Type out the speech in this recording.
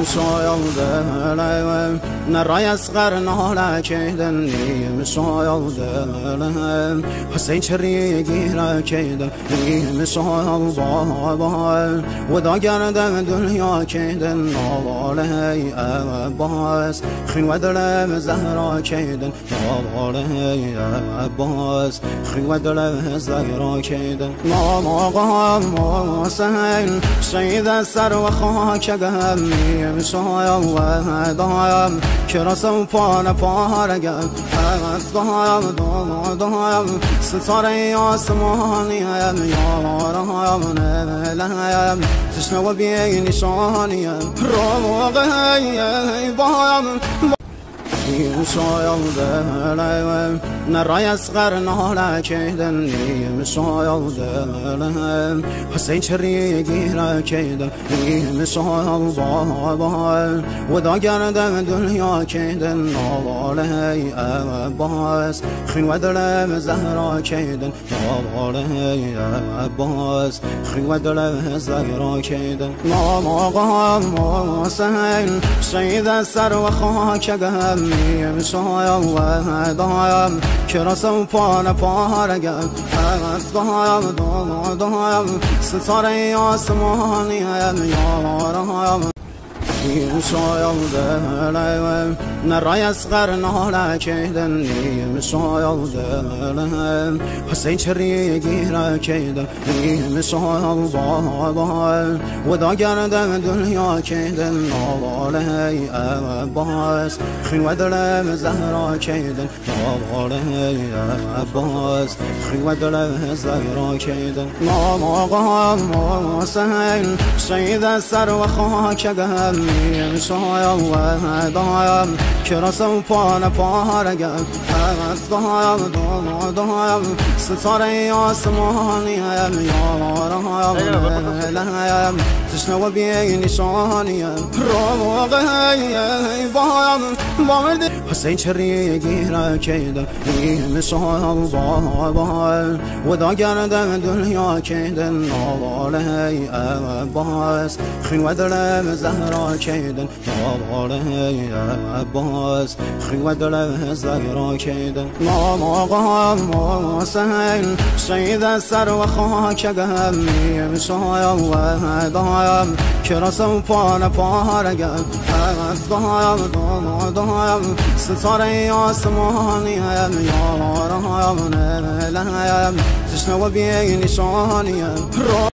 sayıldı Neray asgar nala keydin sayıldı Hüseyin çeriye gira keydin sayıldı Veda gerden dünya keydin Aleyh Abbas Xinvedele zahra keydin Aleyh Abbas Xinvedele zahra keydin Namaqam Hüseyin سيد السر وخاك قهمي مسايا ودايم كرسم فانا فارقم دايم دايم ستاري آسماني يا رايم نلايم تشنو بي نشاني روغي بايم sayıldı Neray asgar nala keydin sayıldı Hüseyin çeriye gira keydin sayıldı Veda gerden dünya keydin Aleyh Abbas Xinvedele zahra keydin Aleyh Abbas Xinvedele zahra keydin Namaqam Hüseyin Seyyid el-ser ve khâke gehemmi مسايا ودايم كرسم فانا فارقم دايم ستاري آسماني يا رايم sayıldı Neray asgar nala keydin sayıldı Hüseyin çeriye gira keydin sayıldı Veda gerden dünya keydin Aleyh Abbas Xinvedele zahra keydin Aleyh Abbas Xinvedele zahra keydin Namaqam Hüseyin Seyyid el-ser ve khâke gehemmi مسايا ودايم كرسم فانا فارقم دايم ستاري آسماني يا رايم تشنو بي نشاني روغي بايم حسين چریه gira keydin sayıldı Veda gerden dünya keydin Aleyh Abbas Xinvedele zahra keydin Aleyh Abbas Xinvedele zahra keydin Namaqam Hüseyin Seyyid el-ser ve khâke gehemmi sayıldı كرسم فانا فارقم دايم ستاري آسماني يا رايم نلايم تشنو بي نشاني